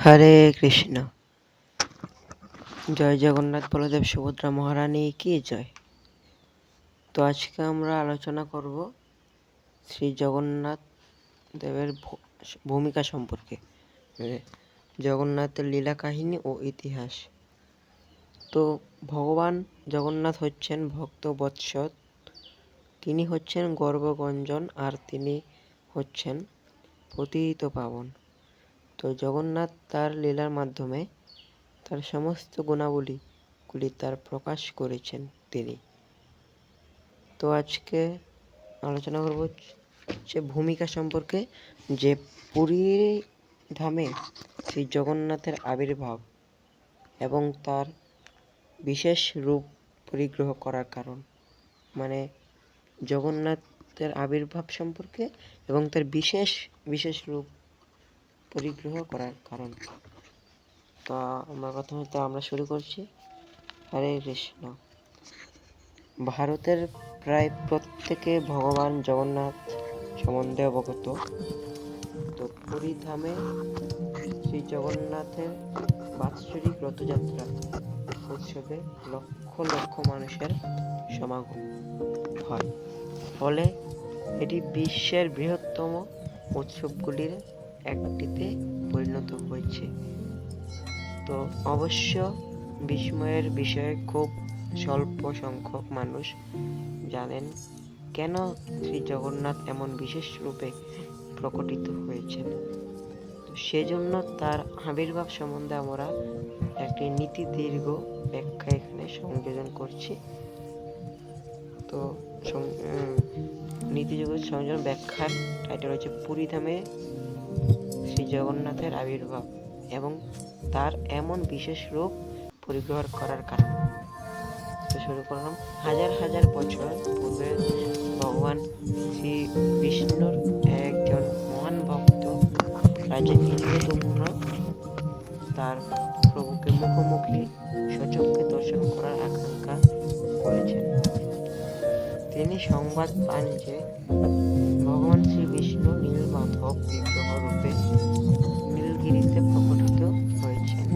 হরে কৃষ্ণ। জয় জগন্নাথ, বলদেব সুভদ্রা মহারানী কি জয়। তো আজকে আমরা আলোচনা করব শ্রী জগন্নাথ দেবের ভূমিকা সম্পর্কে, জগন্নাথের লীলা কাহিনী ও ইতিহাস। তো ভগবান জগন্নাথ হচ্ছেন ভক্ত বৎসল, তিনি হচ্ছেন গর্বগঞ্জন, আর তিনি হচ্ছেন পতিত পাবন। তো জগন্নাথ তার লীলার মাধ্যমে তার সমস্ত গুণাবলীগুলি তার প্রকাশ করেছেন তিনি। তো আজকে আলোচনা করব যে ভূমিকা সম্পর্কে, যে পুরী ধামে শ্রী জগন্নাথের আবির্ভাব এবং তার বিশেষ রূপ পরিগ্রহ করার কারণ, মানে জগন্নাথের আবির্ভাব সম্পর্কে এবং তার বিশেষ বিশেষ রূপ পরিগ্রহ করার কারণ। তো প্রথমত আমরা শুরু করছি। হরে কৃষ্ণ। ভারতের প্রায় প্রত্যেকে ভগবান জগন্নাথ সম্বন্ধে অবগত। তো পুরী ধামে শ্রী জগন্নাথের বাৎসরিক রথযাত্রা উৎসবে লক্ষ লক্ষ মানুষের সমাগম হয়, ফলে এটি বিশ্বের বৃহত্তম উৎসবগুলির একটিতে পরিণত হয়েছে। তো অবশ্য বিস্ময়ের বিষয়ে খুব স্বল্প সংখ্যক মানুষ জানেন কেন শ্রী জগন্নাথ এমন বিশেষ রূপে প্রকটিত হয়েছেন। তো সেজন্য তার আবির্ভাব সম্বন্ধে আমরা একটি নীতি দীর্ঘ ব্যাখ্যা এখানে সংযোজন করছি। তো নীতিযোগ সংযোজন ব্যাখ্যার টাইটেল হচ্ছে পুরী ধামে শ্রী জগন্নাথের আবির্ভাব এবং তার এমন বিশেষ রূপ পরিগ্রহ করার কারণ। তো শুরু করলাম। হাজার হাজার বছর পূর্বে ভগবান শ্রী বিষ্ণুর একজন মহান ভক্ত রাজা ইন্দ্রদম্ন তার প্রভুকে মুখোমুখি সচক্ষে দর্শন করার আকাঙ্ক্ষা করেছেন। তিনি সংবাদ পান যে ভগবান শ্রী বিষ্ণু নীলমাধব বিগ্রহ রূপে নীলগিরিতে প্রকটিত হয়েছেন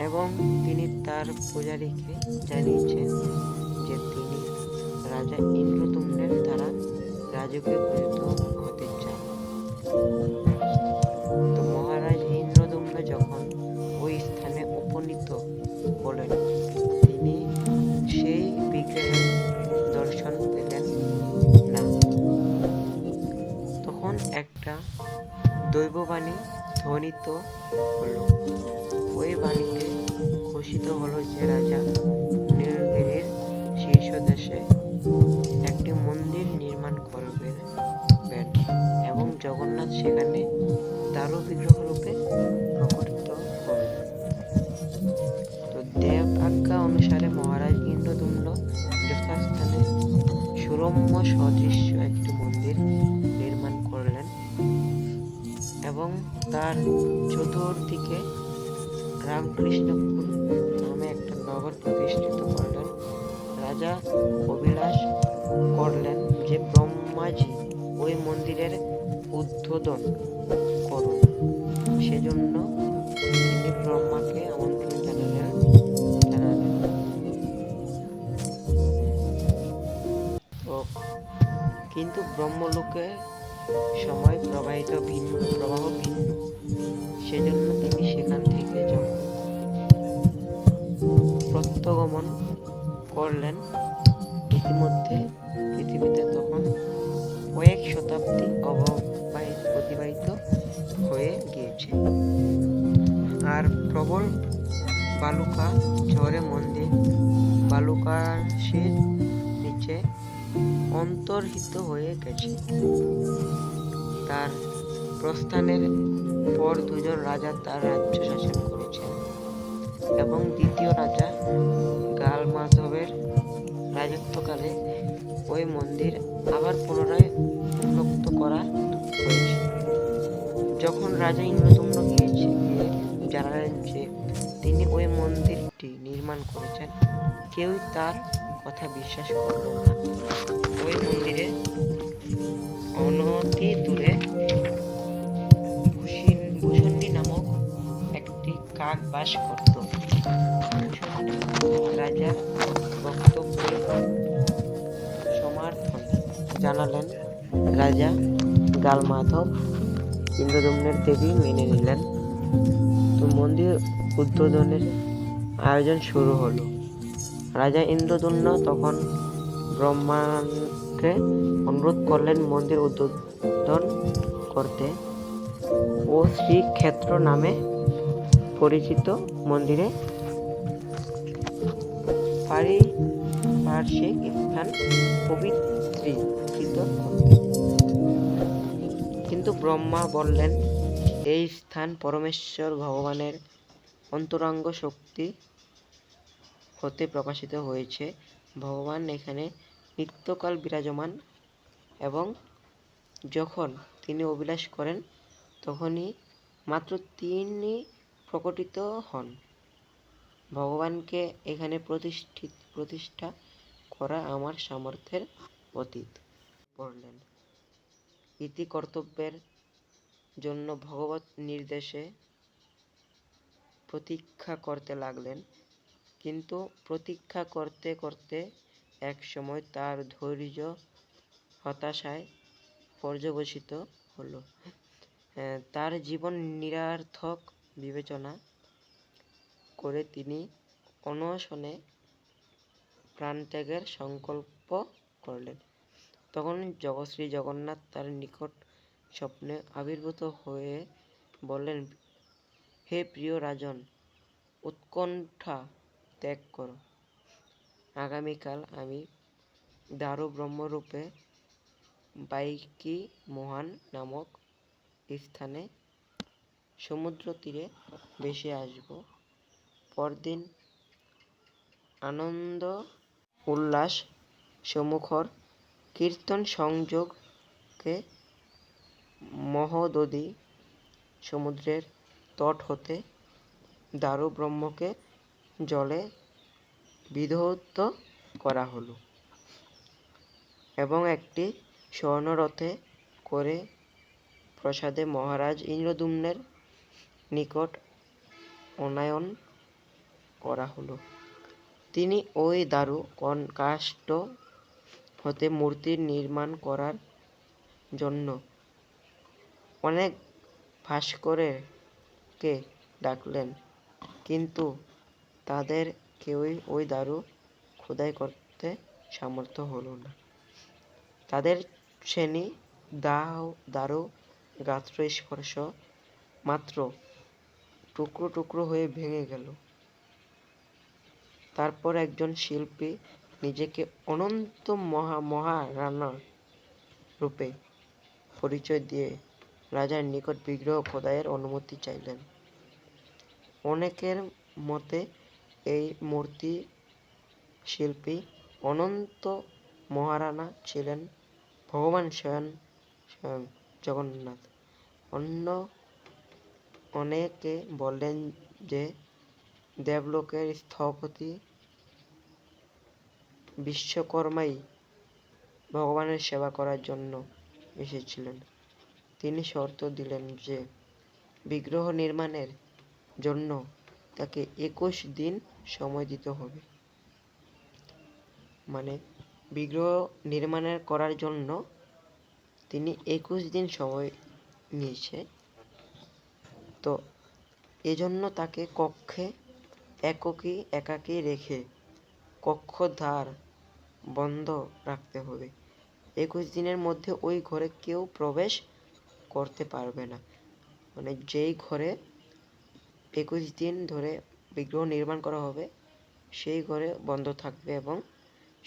এবং তিনি তার পূজারীকে জানিয়েছেন যে তিনি রাজা ইন্দ্রদম্নের দ্বারা রাজকীয় পূজিত হতে চান। তো মহারাজ ইন্দ্রদম্ন যখন ওই স্থানে উপনীত হলেন, তিনি সেই বিগ্রহের দর্শন পেলেন না। তখন একটা দৈববাণী ধ্বনিত হলো। ওই বাণীতে ঘোষিত হলো যে রাজা নীলগিরির শীর্ষদেশে একটি মন্দির নির্মাণ করবেন এবং জগন্নাথ সেখানে দারু বিগ্রহ রূপে প্রকটিত হবেন। তো দেব আজ্ঞা অনুসারে মহারাজ ইন্দ্রদম্ন যথাস্থানে সুরম্য সদৃশ্য একটি মন্দির নির্মাণ করলেন এবং তার চতুর্দিকে রামকৃষ্ণপুর নামে একটা নগর প্রতিষ্ঠিত করলেন। রাজা অভিলাষ করলেন যে ব্রহ্মাজি ওই মন্দিরের উদ্বোধন করুন। সেজন্য তিনি ব্রহ্মাকে আমন্ত্রণ জানালেন। তো কিন্তু ব্রহ্মলোকে সময় প্রবাহ ভিন্ন, সেজন্য তিনি সেখান থেকে যখন প্রত্যাগমন করলেন, ইতিমধ্যে পৃথিবীতে তখন কয়েক শতাব্দী অতিবাহিত হয়ে গিয়েছে, আর প্রবল বালুকা ঝড়ে মন্দির বালুকাশির নিচে অন্তর্হিত হয়ে গেছে। তার প্রস্থানের পর দুজন রাজা তার রাজ্য শাসন করেছেন এবং দ্বিতীয় রাজা গালমাধবের রাজত্বকালে ওই মন্দির আবার পুনরায় উন্নত করা হয়েছে। যখন রাজা ইন্দ্রদম্ন গিয়ে জানালেন যে তিনি ওই মন্দিরটি নির্মাণ করেছেন, কেউই তার কথা বিশ্বাস করল না। ওই মন্দিরে অনতি দূরে ভূষণ্ডী নামক কাক বাস করত। রাজার বক্তব্যে সমর্থন জানালেন রাজা গালমাধব। ইন্দ্রদম্নের দেবী মেনে নিলেন। তো মন্দির উদ্বোধনের আয়োজন শুরু হলো। রাজা ইন্দ্রদম্ন তখন ব্রহ্মাকে অনুরোধ করলেন মন্দির উদ্বোধন করতে ও শ্রীক্ষেত্র নামে পরিচিত মন্দিরে পারিপার্শ্বিক স্থান পবিত্রীকৃত করতে। কিন্তু ব্রহ্মা বললেন, এই স্থান পরমেশ্বর ভগবানের অন্তরঙ্গ শক্তি হতে প্রকাশিত হয়েছে। ভগবান এখানে নিত্যকাল বিরাজমান এবং যখন তিনি অভিলাষ করেন তখনই মাত্র তিনি প্রকটিত হন। ভগবানকে এখানে প্রতিষ্ঠা করা আমার সামর্থ্যের অতীত। পড়লেন ইতি কর্তব্যের জন্য ভগবত নির্দেশে প্রতীক্ষা করতে লাগলেন। কিন্তু প্রতীক্ষা করতে করতে এক সময় তার ধৈর্য হতাশায় পর্যবসিত হলো। তার জীবন নিরর্থক বিবেচনা করে তিনি অনশনে প্রাণত্যাগের সংকল্প করলেন। তখন শ্রী জগন্নাথ তার নিকট স্বপ্নে আবির্ভূত হয়ে বললেন, হে প্রিয় রাজন, উৎকণ্ঠা ত্যাগ করো। আগামীকাল আমি দারু ব্রহ্মরূপে বাইকি মোহন নামক স্থানে সমুদ্র তীরে ভেসে আসব। পরদিন আনন্দ উল্লাস সমুখর কীর্তন সংযোগে মহোদধি সমুদ্রের তট হতে দারু ব্রহ্মকে জলে বিধৌত করা হলো এবং একটি স্বর্ণরথে করে প্রাসাদে মহারাজ ইন্দ্রদ্যুম্নের নিকট আনয়ন করা হলো। তিনি ওই দারু কাষ্ঠ হতে মূর্তি নির্মাণ করার জন্য অনেক ভাস্করকে ডাকলেন, কিন্তু তাদের কেউই ওই দারু খোদাই করতে সামর্থ্য হলো না। তাদের শ্রেণী দারু গাত্র স্পর্শ মাত্র টুকরো টুকরো হয়ে ভেঙে গেল। তারপর একজন শিল্পী নিজেকে অনন্ত মহারানা রূপে পরিচয় দিয়ে রাজার নিকট বিগ্রহ খোদাইয়ের অনুমতি চাইলেন। অনেকের মতে এই মূর্তি শিল্পী অনন্ত মহারানা ছিলেন ভগবান স্বয়ং জগন্নাথ। অনেকে বললেন যে দেবলোকের স্থপতি বিশ্বকর্মাই ভগবানের সেবা করার জন্য এসেছিলেন। তিনি শর্ত দিলেন যে বিগ্রহ নির্মাণের জন্য তাকে 21 দিন সময় দিতে হবে। মানে বিগ্রহ নির্মাণের করার জন্য তিনি 21 দিন সময় নিয়েছে। তো এজন্য তাকে কক্ষে একাকী রেখে কক্ষ দ্বার বন্ধ রাখতে হবে। 21 দিনের মধ্যে ওই ঘরে কেউ প্রবেশ করতে পারবে না। মানে যেই ঘরে 21 দিন ধরে বিগ্রহ নির্মাণ করা হবে সেই ঘরে বন্ধ থাকবে এবং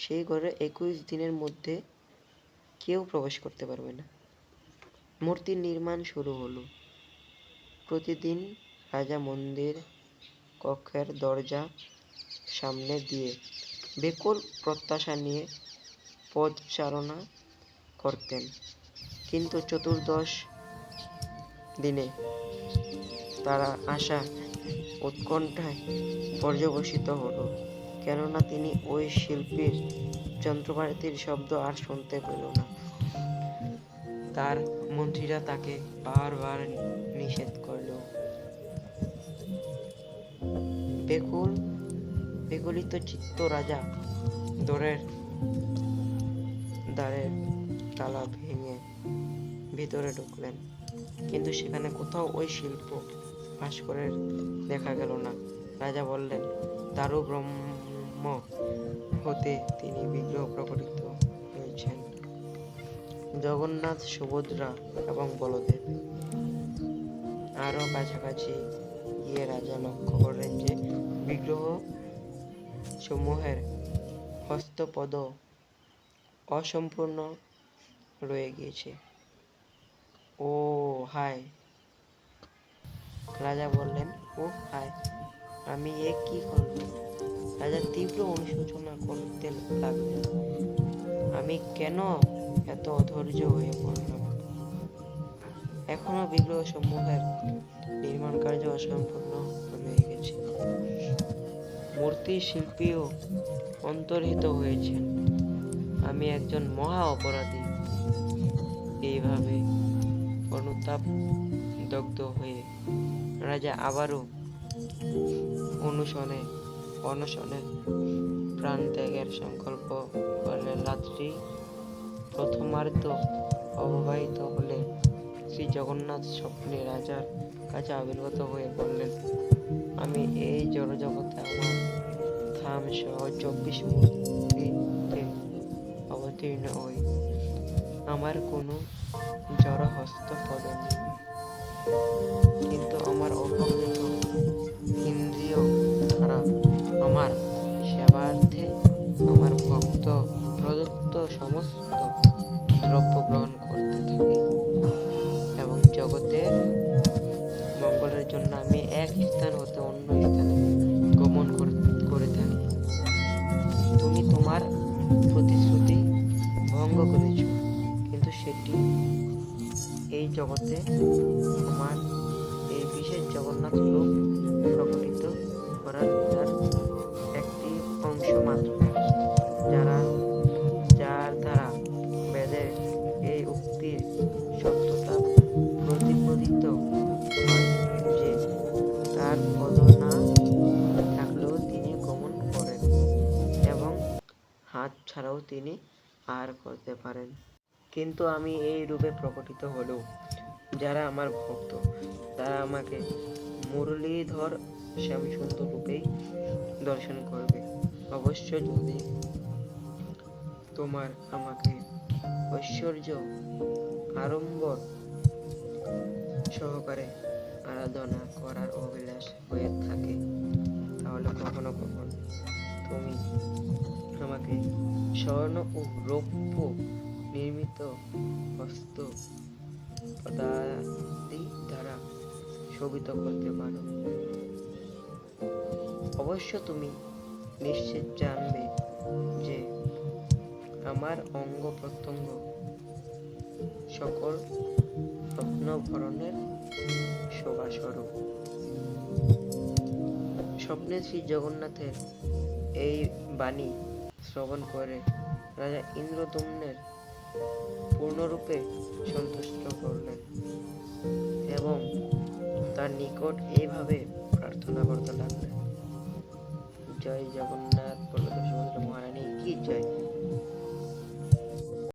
সেই ঘরে 21 দিনের মধ্যে কেউ প্রবেশ করতে পারবে না। মূর্তি নির্মাণ শুরু হলো। প্রতিদিন রাজা মন্দির কক্ষের দরজা সামনে দিয়ে ব্যাকুল প্রত্যাশা নিয়ে পদচারণা করতেন। কিন্তু 14 দিনে তারা আশা উৎকণ্ঠায় পর্যবসিত হলো, কেননা তিনি ওই শিল্পীর যন্ত্রপাতির শব্দ আর শুনতে পেল না। তার মন্ত্রীরা তাকে বারবার নিষেধ করল, বেকুলিত চিত্ত রাজা দ্বারের তালা ভেঙে ভিতরে ঢুকলেন, কিন্তু সেখানে কোথাও ওই শিল্প ভাস্করের দেখা গেল না। রাজা বললেন, দারু ব্রহ্ম হতে তিনি বিগ্রহ প্রকটিত হয়েছেন, জগন্নাথ, সুভদ্রা এবং বলদেব। আরো কাছাকাছি গিয়ে রাজা লক্ষ্য করলেন যে বিগ্রহ সমূহের হস্তপদ অসম্পূর্ণ রয়ে গিয়েছে। ও হায়! রাজা বললেন, ও হায়, আমি এ কি করব? রাজা তীব্র অনুশোচনা করতে লাগলেন, আমি কেন এত অধৈর্য হয়ে পড়লাম? এখনো বিগ্রহ সমূহের নির্মাণ কার্য অসম্পূর্ণ রয়ে গেছে। মূর্তি শিল্পীও অন্তর্হিত হয়েছেন। আমি একজন মহা অপরাধী। এইভাবে অনুতাপ দগ্ধ হয়ে রাজা আবারও অনশনে প্রাণ ত্যাগের সংকল্প করলেন। রাত্রি প্রথমার্ধ অববাহিত হলে শ্রী জগন্নাথ স্বপ্নে রাজার কাছে আবির্ভূত হয়ে বললেন, আমি এই জড়জগতে আমার ধাম সহ 24 মূর্তিতে অবতীর্ণ হই। আমার কোনো জড় হস্তপদ নেই, কিন্তু আমার অপ্রকৃত ইন্দ্রিয় দ্বারা আমার সেবার্থে আমার ভক্ত প্রদত্ত সমস্ত দ্রব্য গ্রহণ করতে থাকি এবং জগতের মঙ্গলের জন্য আমি এক স্থান হতে অন্য স্থানে গমন করে থাকি। তুমি তোমার প্রতিশ্রুতি ভঙ্গ করেছ, কিন্তু সেটি এই জগতে আমার এই বিশেষ জগন্নাথ রূপ প্রকটিত করার তার একটি অংশ মাত্র, যার দ্বারা বেদের এই উক্তির সত্যতা প্রতিপাদিত হয় যে তার পদ না থাকলেও তিনি গমন করেন এবং হাত ছাড়াও তিনি আহার করতে পারেন। কিন্তু আমি এই রূপে প্রকটিত হলেও যারা আমার ভক্ত তারা আমাকে মুরলীধর শ্যামসুন্দর রূপেই দর্শন করবে। অবশ্য যদি তোমার আমাকে ঐশ্বর্য আড়ম্বর সহকারে আরাধনা করার অভিলাষ হয়ে থাকে, তাহলে কখনো কখনো তুমি আমাকে স্বর্ণ ও রৌপ্য নির্মিত হস্ত পদাদি দ্বারা শোভিত করতে পারো। অবশ্য তুমি নিশ্চিত জানবে যে আমার অঙ্গ প্রত্যঙ্গ সকল রত্নভরণের শোভাস্বরূপ। স্বপ্নে শ্রী জগন্নাথের এই বাণী শ্রবণ করে রাজা ইন্দ্রদম্নের পূর্ণরূপে সন্তুষ্ট করলেন এবং তার নিকট এইভাবে প্রার্থনা করতে লাগলেন, জয় জগন্নাথ, বলদেব সুভদ্রা মহারানী কি জয়।